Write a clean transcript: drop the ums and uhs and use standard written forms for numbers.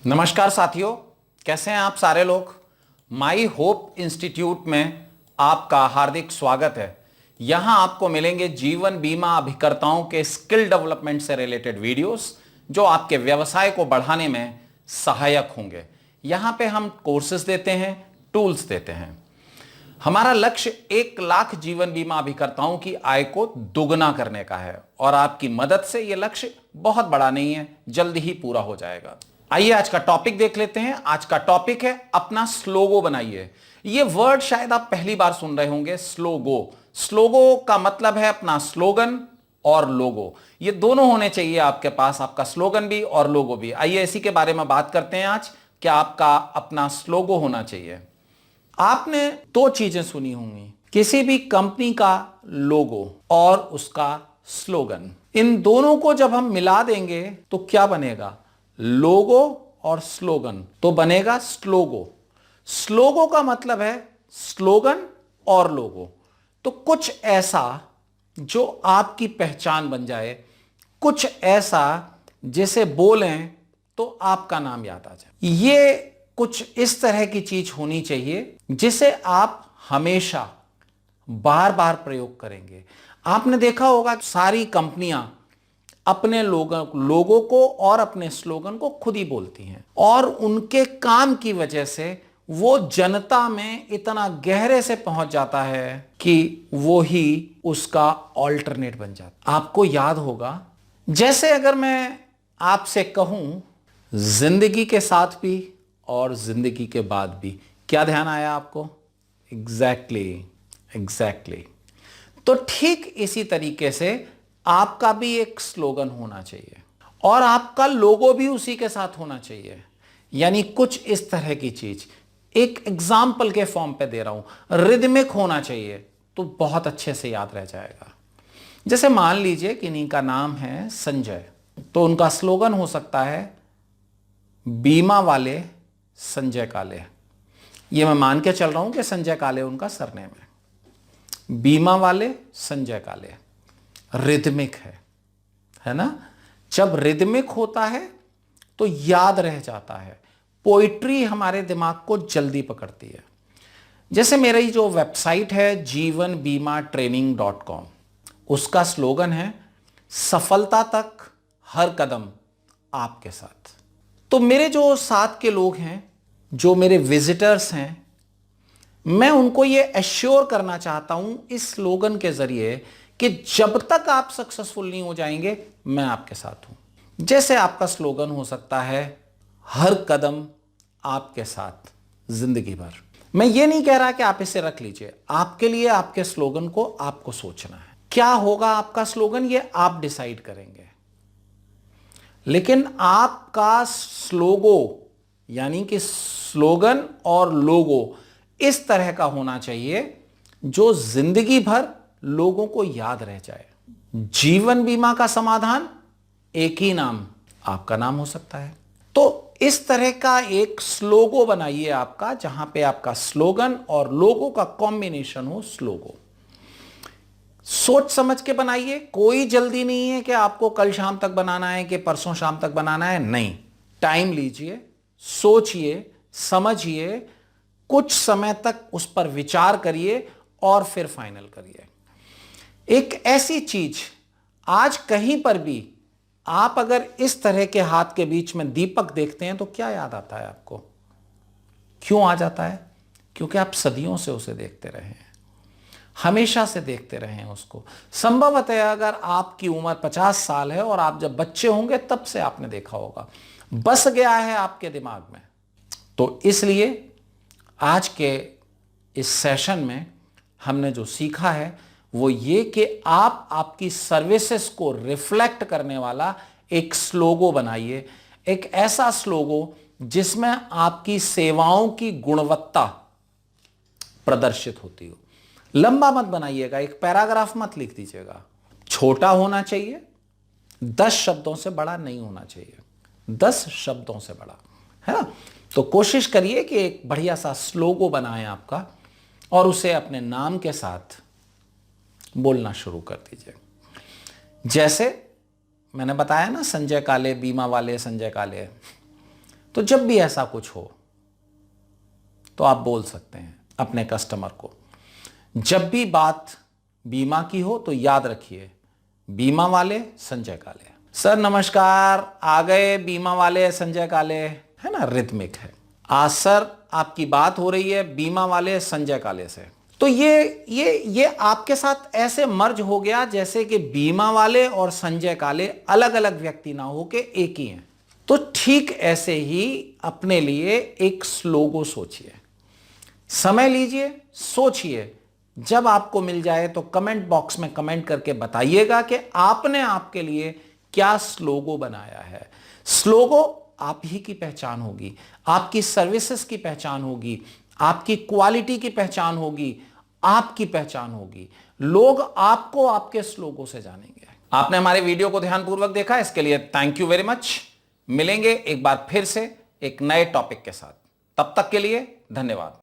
नमस्कार साथियों, कैसे हैं आप सारे लोग। माई होप इंस्टीट्यूट में आपका हार्दिक स्वागत है। यहां आपको मिलेंगे जीवन बीमा अभिकर्ताओं के स्किल डेवलपमेंट से रिलेटेड वीडियोस जो आपके व्यवसाय को बढ़ाने में सहायक होंगे। यहां पे हम कोर्सेज देते हैं, टूल्स देते हैं। हमारा लक्ष्य 1 लाख जीवन बीमा अभिकर्ताओं की आय को दुगना करने का है और आपकी मदद से यह लक्ष्य बहुत बड़ा नहीं है, जल्दी ही पूरा हो जाएगा। आइए आज का टॉपिक देख लेते हैं। आज का टॉपिक है अपना स्लोगो बनाइए। यह वर्ड शायद आप पहली बार सुन रहे होंगे, स्लोगो। स्लोगो का मतलब है अपना स्लोगन और लोगो, ये दोनों होने चाहिए आपके पास, आपका स्लोगन भी और लोगो भी। आइए इसी के बारे में बात करते हैं आज। क्या आपका अपना स्लोगो होना चाहिए। आपने 2 चीजें सुनी होंगी, किसी भी कंपनी का लोगो और उसका स्लोगन। इन दोनों को जब हम मिला देंगे तो क्या बनेगा, लोगो और स्लोगन, तो बनेगा स्लोगो। स्लोगो का मतलब है स्लोगन और लोगो। तो कुछ ऐसा जो आपकी पहचान बन जाए, कुछ ऐसा जिसे बोलें तो आपका नाम याद आ जाए। ये कुछ इस तरह की चीज होनी चाहिए जिसे आप हमेशा बार बार प्रयोग करेंगे। आपने देखा होगा सारी कंपनियां अपने लोगों को और अपने स्लोगन को खुद ही बोलती हैं और उनके काम की वजह से वो जनता में इतना गहरे से पहुंच जाता है कि वो ही उसका ऑल्टरनेट बन जाता। आपको याद होगा, जैसे अगर मैं आपसे कहूं जिंदगी के साथ भी और जिंदगी के बाद भी, क्या ध्यान आया आपको? एग्जैक्टली। तो ठीक इसी तरीके से आपका भी एक स्लोगन होना चाहिए और आपका लोगो भी उसी के साथ होना चाहिए। यानी कुछ इस तरह की चीज, एक एग्जाम्पल के फॉर्म पे दे रहा हूं, रिदमिक होना चाहिए तो बहुत अच्छे से याद रह जाएगा। जैसे मान लीजिए कि इन्हीं का नाम है संजय, तो उनका स्लोगन हो सकता है बीमा वाले संजय काले। ये मैं मान के चल रहा हूं कि संजय काले उनका सरनेम है। बीमा वाले संजय काले रिदमिक है ना। जब रिदमिक होता है तो याद रह जाता है, पोइट्री हमारे दिमाग को जल्दी पकड़ती है। जैसे मेरी जो वेबसाइट है jeevanbimatraining.com, उसका स्लोगन है सफलता तक हर कदम आपके साथ। तो मेरे जो साथ के लोग हैं, जो मेरे विजिटर्स हैं, मैं उनको ये एश्योर करना चाहता हूं इस स्लोगन के जरिए कि जब तक आप सक्सेसफुल नहीं हो जाएंगे, मैं आपके साथ हूं। जैसे आपका स्लोगन हो सकता है हर कदम आपके साथ जिंदगी भर। मैं ये नहीं कह रहा कि आप इसे रख लीजिए, आपके लिए आपके स्लोगन को आपको सोचना है। क्या होगा आपका स्लोगन, ये आप डिसाइड करेंगे। लेकिन आपका स्लोगो यानी कि स्लोगन और लोगो इस तरह का होना चाहिए जो जिंदगी भर लोगों को याद रह जाए। जीवन बीमा का समाधान, एक ही नाम, आपका नाम हो सकता है। तो इस तरह का एक स्लोगो बनाइए आपका, जहां पे आपका स्लोगन और लोगो का कॉम्बिनेशन हो स्लोगो। सोच समझ के बनाइए, कोई जल्दी नहीं है कि आपको कल शाम तक बनाना है कि परसों शाम तक बनाना है, नहीं। टाइम लीजिए, सोचिए, समझिए, कुछ समय तक उस पर विचार करिए और फिर फाइनल करिए। एक ऐसी चीज, आज कहीं पर भी आप अगर इस तरह के हाथ के बीच में दीपक देखते हैं तो क्या याद आता है आपको? क्यों आ जाता है? क्योंकि आप सदियों से उसे देखते रहे हैं, हमेशा से देखते रहे हैं उसको। संभवतः अगर आपकी उम्र 50 साल है और आप जब बच्चे होंगे तब से आपने देखा होगा, बस गया है आपके दिमाग में। तो इसलिए आज के इस सेशन में हमने जो सीखा है वो ये कि आप आपकी सर्विसेज को रिफ्लेक्ट करने वाला एक स्लोगो बनाइए, एक ऐसा स्लोगो जिसमें आपकी सेवाओं की गुणवत्ता प्रदर्शित होती हो। लंबा मत बनाइएगा, एक पैराग्राफ मत लिख दीजिएगा, छोटा होना चाहिए, 10 शब्दों से बड़ा नहीं होना चाहिए, 10 शब्दों से बड़ा, है ना। तो कोशिश करिए कि एक बढ़िया सा स्लोगो बनाएं आपका और उसे अपने नाम के साथ बोलना शुरू कर दीजिए। जैसे मैंने बताया ना, संजय काले, बीमा वाले संजय काले, तो जब भी ऐसा कुछ हो तो आप बोल सकते हैं अपने कस्टमर को। जब भी बात बीमा की हो तो याद रखिए, बीमा वाले संजय काले। सर नमस्कार, आ गए बीमा वाले संजय काले, है ना, रिथमिक है। आज सर आपकी बात हो रही है बीमा वाले संजय काले से। तो ये आपके साथ ऐसे मर्ज हो गया जैसे कि बीमा वाले और संजय काले अलग अलग व्यक्ति ना हो के एक ही हैं। तो ठीक ऐसे ही अपने लिए एक स्लोगो सोचिए, समय लीजिए, सोचिए। जब आपको मिल जाए तो कमेंट बॉक्स में कमेंट करके बताइएगा कि आपने आपके लिए क्या स्लोगो बनाया है। स्लोगो आप ही की पहचान होगी, आपकी सर्विसेज की पहचान होगी, आपकी क्वालिटी की पहचान होगी, आपकी पहचान होगी। लोग आपको आपके स्लोगो से जानेंगे। आपने हमारे वीडियो को ध्यानपूर्वक देखा, इसके लिए थैंक यू वेरी मच। मिलेंगे एक बार फिर से एक नए टॉपिक के साथ, तब तक के लिए धन्यवाद।